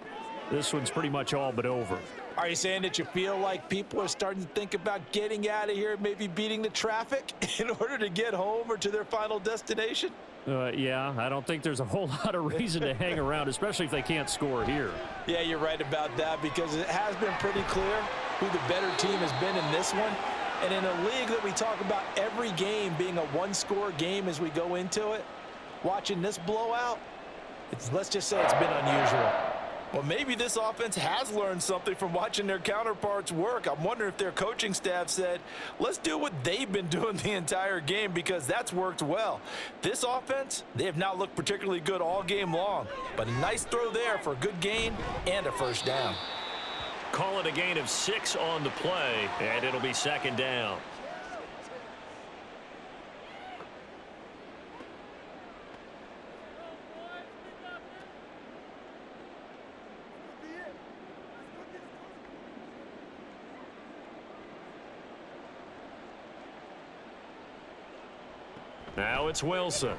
this one's pretty much all but over. Are you saying that you feel like people are starting to think about getting out of here, maybe beating the traffic in order to get home or to their final destination? Yeah, I don't think there's a whole lot of reason to hang around, especially if they can't score here. Yeah, you're right about that, because it has been pretty clear who the better team has been in this one. And in a league that we talk about every game being a one-score game as we go into it, watching this blowout, let's just say it's been unusual. Well, maybe this offense has learned something from watching their counterparts work. I'm wondering if their coaching staff said, let's do what they've been doing the entire game, because that's worked well. This offense, they have not looked particularly good all game long, but a nice throw there for a good gain and a first down. Call it a gain of 6 on the play, and it'll be 2nd down. Now it's Wilson.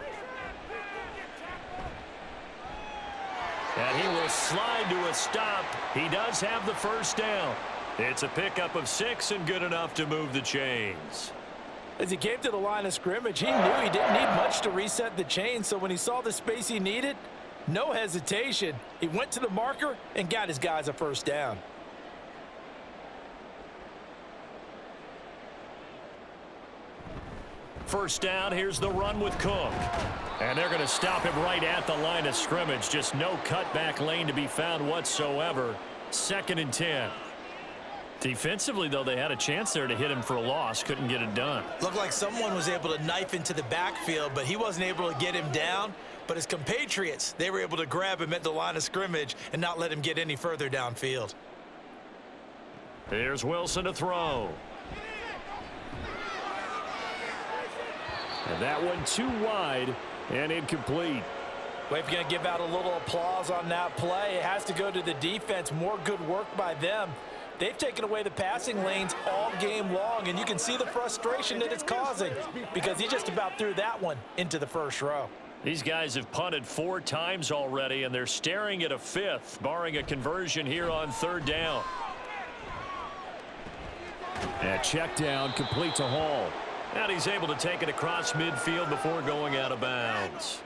And he will slide to a stop. He does have the first down. It's a pickup of 6 and good enough to move the chains. As he came to the line of scrimmage, he knew he didn't need much to reset the chain, so when he saw the space he needed, no hesitation. He went to the marker and got his guys a first down. First down, here's the run with Cook. And they're going to stop him right at the line of scrimmage. Just no cutback lane to be found whatsoever. 2nd and 10. Defensively, though, they had a chance there to hit him for a loss. Couldn't get it done. Looked like someone was able to knife into the backfield, but he wasn't able to get him down. But his compatriots, they were able to grab him at the line of scrimmage and not let him get any further downfield. Here's Wilson to throw. And that one too wide and incomplete. Well, if you're going to give out a little applause on that play, it has to go to the defense. More good work by them. They've taken away the passing lanes all game long, and you can see the frustration that it's causing, because he just about threw that one into the first row. These guys have punted 4 times already, and they're staring at a 5th, barring a conversion here on 3rd down. And check down, complete to Hall. And he's able to take it across midfield before going out of bounds.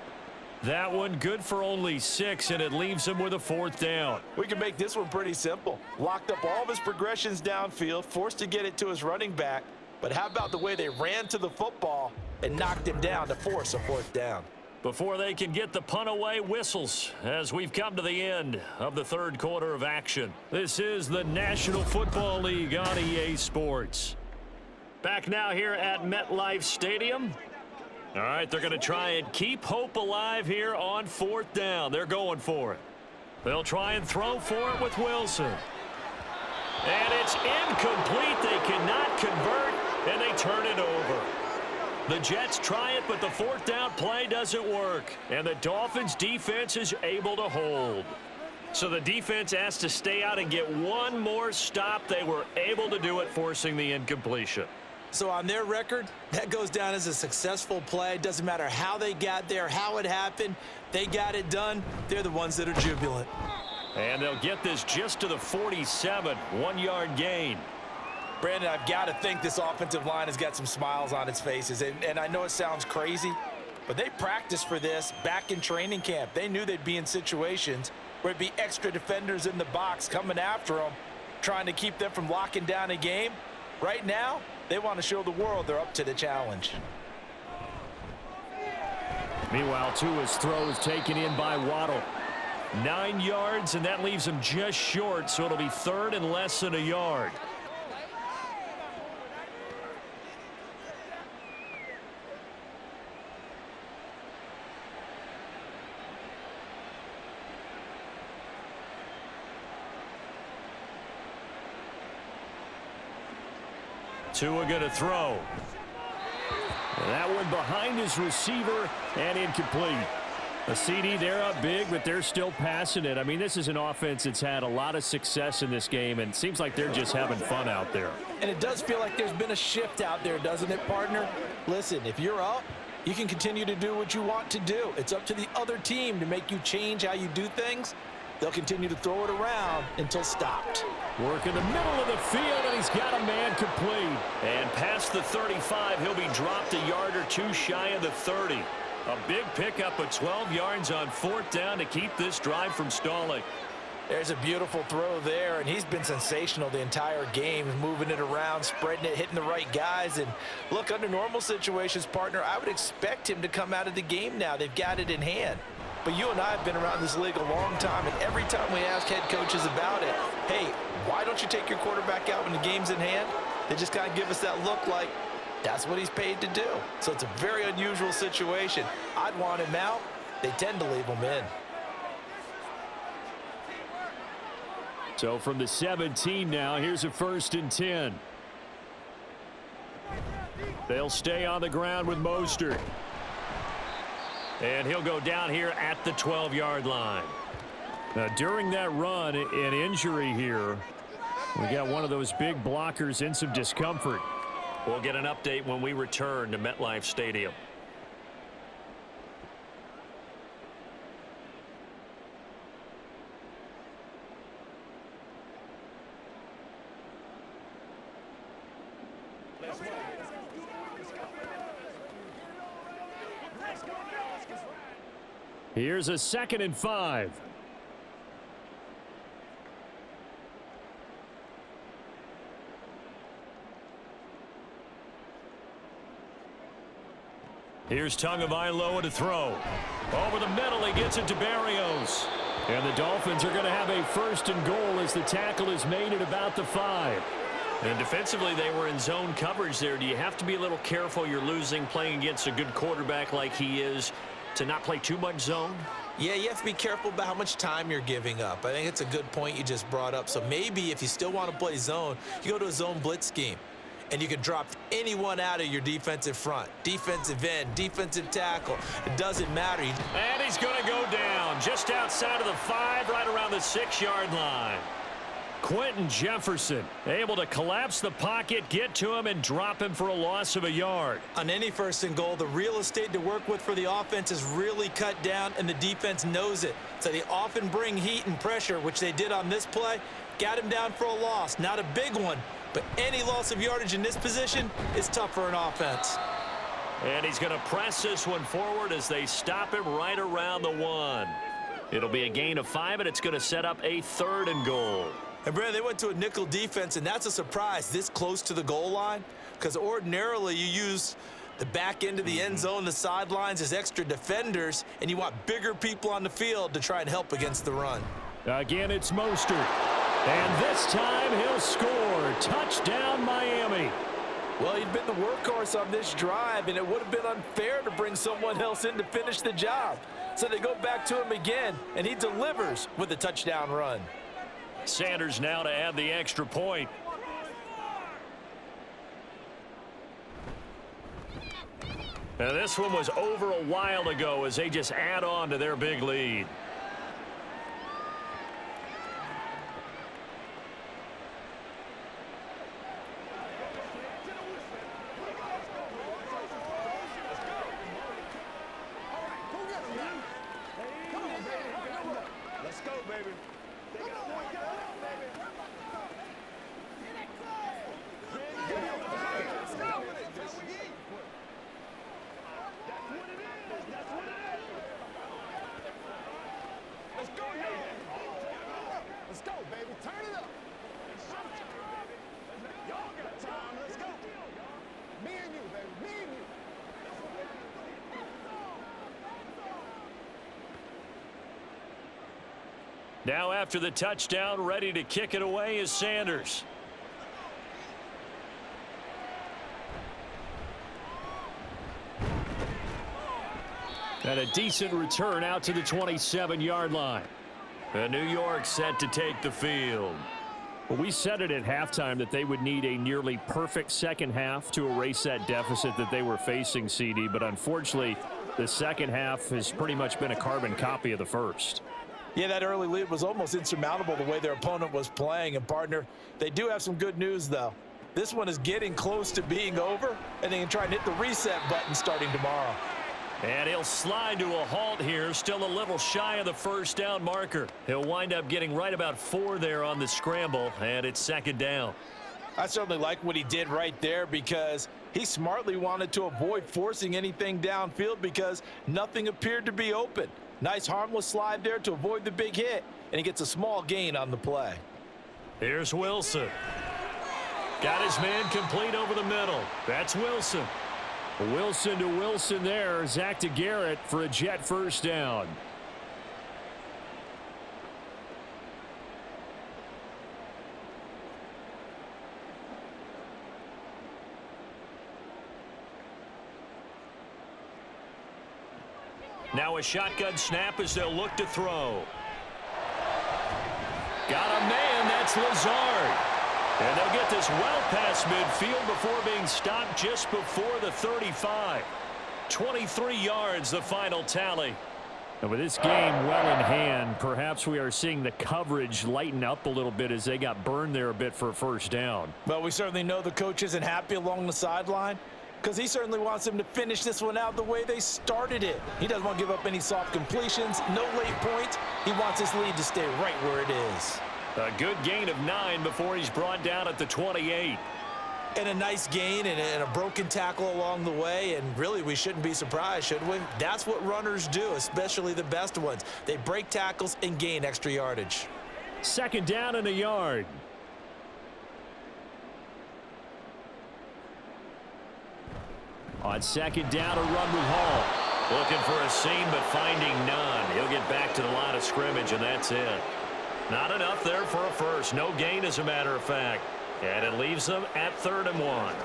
That one good for only 6, and it leaves him with a 4th down. We can make this one pretty simple. Locked up all of his progressions downfield, forced to get it to his running back. But how about the way they ran to the football and knocked him down to force a 4th down? before they can get the punt away. Whistles as we've come to the end of the third quarter of action. This is the National Football League on EA Sports. Back now here at MetLife Stadium. All right, they're going to try and keep hope alive here on fourth down. They're going for it. They'll try and throw for it with Wilson. And it's incomplete. They cannot convert, and they turn it over. The Jets try it, but the fourth down play doesn't work. And the Dolphins defense is able to hold. So the defense has to stay out and get one more stop. They were able to do it, forcing the incompletion. So on their record, that goes down as a successful play. It doesn't matter how they got there, how it happened. They got it done. They're the ones that are jubilant. And they'll get this just to the 47, 1-yard gain. Brandon, I've got to think this offensive line has got some smiles on its faces. And I know it sounds crazy, but they practiced for this back in training camp. They knew they'd be in situations where it'd be extra defenders in the box coming after them, trying to keep them from locking down a game. Right now, they want to show the world they're up to the challenge. Meanwhile, Tua's throw is taken in by Waddle. 9 yards, and that leaves him just short, so it'll be third and less than a yard. Tua going to throw. And that one behind his receiver and incomplete. A CD, they're up big, but they're still passing it. I mean, this is an offense that's had a lot of success in this game, and it seems like they're just having fun out there. And it does feel like there's been a shift out there, doesn't it, partner? Listen, if you're up, you can continue to do what you want to do. It's up to the other team to make you change how you do things. They'll continue to throw it around until stopped. Work in the middle of the field, and he's got a man complete. And past the 35, he'll be dropped a yard or two shy of the 30. A big pickup of 12 yards on fourth down to keep this drive from stalling. There's a beautiful throw there, and he's been sensational the entire game, moving it around, spreading it, hitting the right guys. And look, under normal situations, partner, I would expect him to come out of the game now. They've got it in hand. But you and I have been around this league a long time, and every time we ask head coaches about it, hey, why don't you take your quarterback out when the game's in hand? They just kind of give us that look like, that's what he's paid to do. So it's a very unusual situation. I'd want him out. They tend to leave him in. So from the 17 now, here's a 1st and 10. They'll stay on the ground with Mostert. And he'll go down here at the 12-yard line. Now, during that run, an injury here. We got one of those big blockers in some discomfort. We'll get an update when we return to MetLife Stadium. Here's a 2nd and 5. Here's Tagovailoa to throw. Over the middle, he gets it to Berrios. And the Dolphins are going to have a 1st and goal as the tackle is made at about the 5. And defensively, they were in zone coverage there. Do you have to be a little careful? You're losing playing against a good quarterback like he is to not play too much zone? Yeah, you have to be careful about how much time you're giving up. I think it's a good point you just brought up. So maybe if you still want to play zone, you go to a zone blitz scheme. And you can drop anyone out of your defensive front. Defensive end, defensive tackle. It doesn't matter. And he's going to go down just outside of the 5, right around the 6-yard line. Quentin Jefferson able to collapse the pocket, get to him, and drop him for a loss of a yard. On any 1st and goal, the real estate to work with for the offense is really cut down, and the defense knows it. So they often bring heat and pressure, which they did on this play. Got him down for a loss. Not a big one, but any loss of yardage in this position is tough for an offense. And he's going to press this one forward as they stop him right around the 1. It'll be a gain of 5, and it's going to set up a 3rd and goal. And, Brad, they went to a nickel defense, and that's a surprise this close to the goal line because ordinarily you use The back end of the end zone, the sidelines, is extra defenders, and you want bigger people on the field to try and help against the run. Again, it's Mostert. And this time he'll score. Touchdown, Miami. Well, he'd been the workhorse on this drive, and it would have been unfair to bring someone else in to finish the job. So they go back to him again, and he delivers with a touchdown run. Sanders now to add the extra point. Now this one was over a while ago as they just add on to their big lead. Now after the touchdown, ready to kick it away is Sanders. And a decent return out to the 27-yard line. And New York set to take the field. Well, we said it at halftime that they would need a nearly perfect second half to erase that deficit that they were facing, CD. But unfortunately, the second half has pretty much been a carbon copy of the first. Yeah, that early lead was almost insurmountable the way their opponent was playing. And, partner, they do have some good news, though. This one is getting close to being over, and they can try and hit the reset button starting tomorrow. And he'll slide to a halt here, still a little shy of the first down marker. He'll wind up getting right about 4 there on the scramble, and it's second down. I certainly like what he did right there because he smartly wanted to avoid forcing anything downfield because nothing appeared to be open. Nice harmless slide there to avoid the big hit, and he gets a small gain on the play. Here's Wilson. Got his man complete over the middle. That's Wilson. Wilson to Wilson there. Zach to Garrett for a Jet first down. Now a shotgun snap as they'll look to throw. Got a man. That's Lazard. And they'll get this well past midfield before being stopped just before the 35. 23 yards, the final tally. And with this game well in hand, perhaps we are seeing the coverage lighten up a little bit as they got burned there a bit for a first down. Well, we certainly know the coach isn't happy along the sideline because he certainly wants them to finish this one out the way they started it. He doesn't want to give up any soft completions, no late points. He wants his lead to stay right where it is. A good gain of 9 before he's brought down at the 28. And a nice gain and a broken tackle along the way, and really we shouldn't be surprised, should we? That's what runners do, especially the best ones. They break tackles and gain extra yardage. Second down and a yard. On second down, a run with Hall. Looking for a seam, but finding none. He'll get back to the line of scrimmage, and that's it. Not enough there for a first. No gain, as a matter of fact. And it leaves them at 3rd and 1.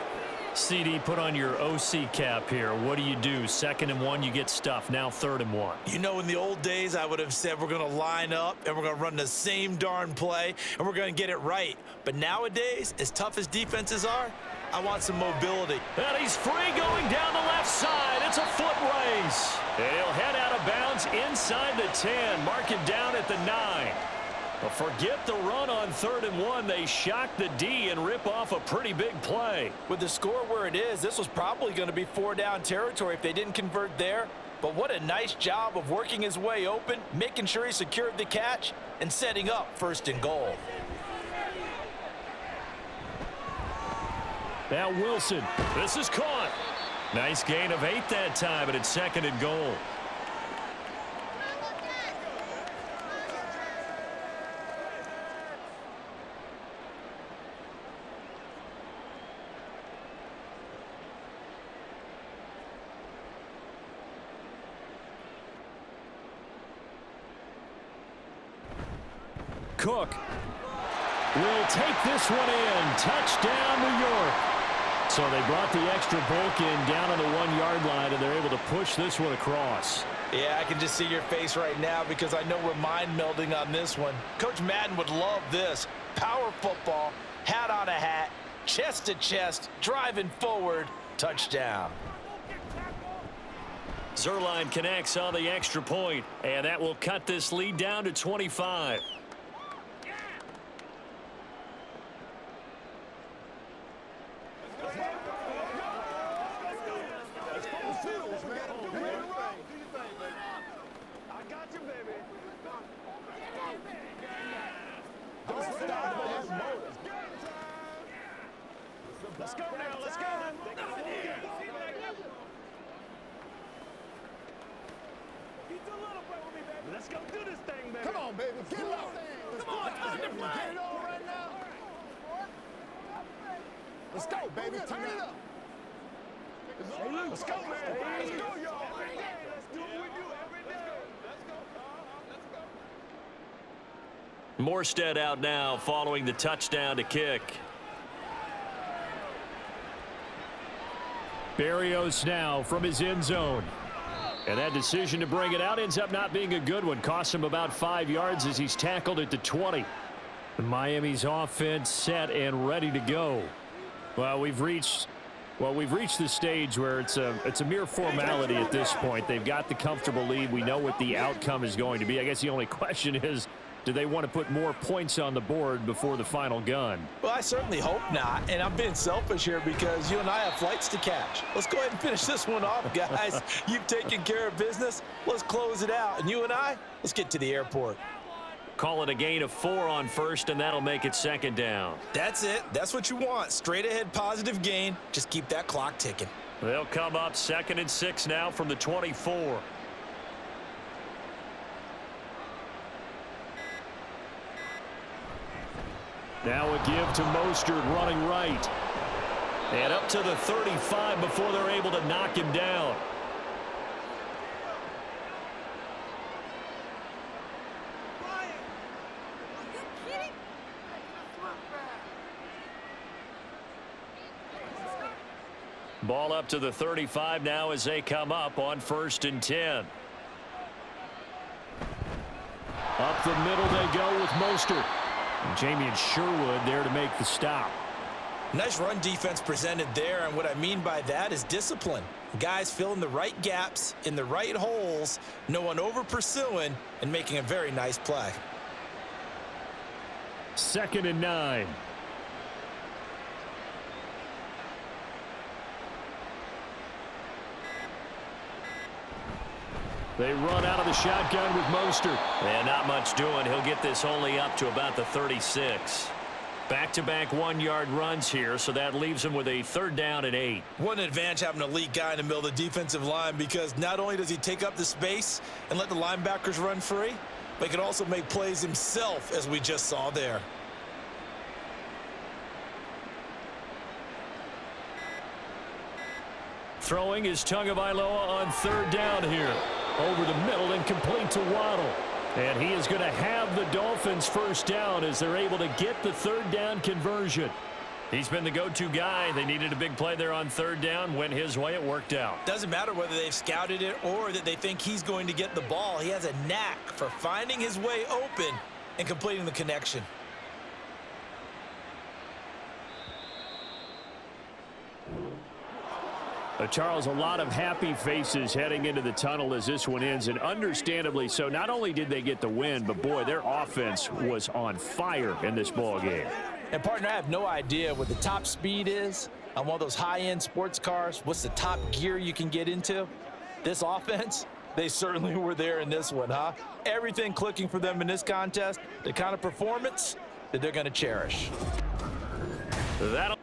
CD, put on your OC cap here. What do you do? 2nd and 1, you get stuffed. Now 3rd and 1. You know, in the old days, I would have said we're going to line up and we're going to run the same darn play and we're going to get it right. But nowadays, as tough as defenses are, I want some mobility. And he's free going down the left side. It's a foot race. And he'll head out of bounds inside the 10. Mark it down at the 9. But forget the run on 3rd and 1. They shock the D and rip off a pretty big play. With the score where it is, this was probably going to be 4-down territory if they didn't convert there. But what a nice job of working his way open, making sure he secured the catch, and setting up 1st and goal. Now Wilson. This is caught. Nice gain of 8 that time, but it's 2nd and goal. Cook will take this one in. Touchdown, New York. So they brought the extra bulk in down on the 1-yard line, and they're able to push this one across. Yeah, I can just see your face right now because I know we're mind melding on this one. Coach Madden would love this. Power football, hat on a hat, chest to chest, driving forward, touchdown. Zerline connects on the extra point, and that will cut this lead down to 25. Let's go now, let's go. Let's go do this thing, baby. Come on, baby. Get it on. Come on, time to play. Get it on right now. Let's go, baby. Turn it up. Let's go, man. Let's go, y'all. Let's do what we do every day. Let's go, Carl. Let's go. Morstead out now following the touchdown to kick. Berrios now from his end zone. And that decision to bring it out ends up not being a good one. Costs him about 5 yards as he's tackled at the 20. Miami's offense set and ready to go. Well, we've reached the stage where it's a mere formality at this point. They've got the comfortable lead. We know what the outcome is going to be. I guess the only question is, do they want to put more points on the board before the final gun? Well, I certainly hope not, and I'm being selfish here because you and I have flights to catch. Let's go ahead and finish this one off, guys. You've taken care of business. Let's close it out, and you and I, let's get to the airport. Call it a gain of 4 on first, and that'll make it second down. That's it. That's what you want. Straight ahead positive gain. Just keep that clock ticking. They'll come up 2nd and 6 now from the 24. Now a give to Mostert running right. And up to the 35 before they're able to knock him down. Ball up to the 35 now as they come up on 1st and 10. Up the middle they go with Mostert. And Jamie Sherwood there to make the stop. Nice run defense presented there, and what I mean by that is discipline. Guys filling the right gaps in the right holes, no one over pursuing, and making a very nice play. 2nd and 9. They run out of the shotgun with Mostert. And not much doing. He'll get this only up to about the 36. Back-to-back 1-yard runs here, so that leaves him with a 3rd down and 8. What an advantage having an elite guy in the middle of the defensive line, because not only does he take up the space and let the linebackers run free, but he can also make plays himself, as we just saw there. Throwing is Tagovailoa on 3rd down here. Over the middle and complete to Waddle. And he is going to have the Dolphins 1st down as they're able to get the 3rd down conversion. He's been the go-to guy. They needed a big play there on 3rd down. Went his way. It worked out. Doesn't matter whether they've scouted it or that they think he's going to get the ball. He has a knack for finding his way open and completing the connection. Charles, a lot of happy faces heading into the tunnel as this one ends, and understandably so. Not only did they get the win, but boy, their offense was on fire in this ball game. And partner, I have no idea what the top speed is on one of those high-end sports cars. What's the top gear you can get into? This offense, they certainly were there in this one, huh? Everything clicking for them in this contest, the kind of performance that they're going to cherish. That'll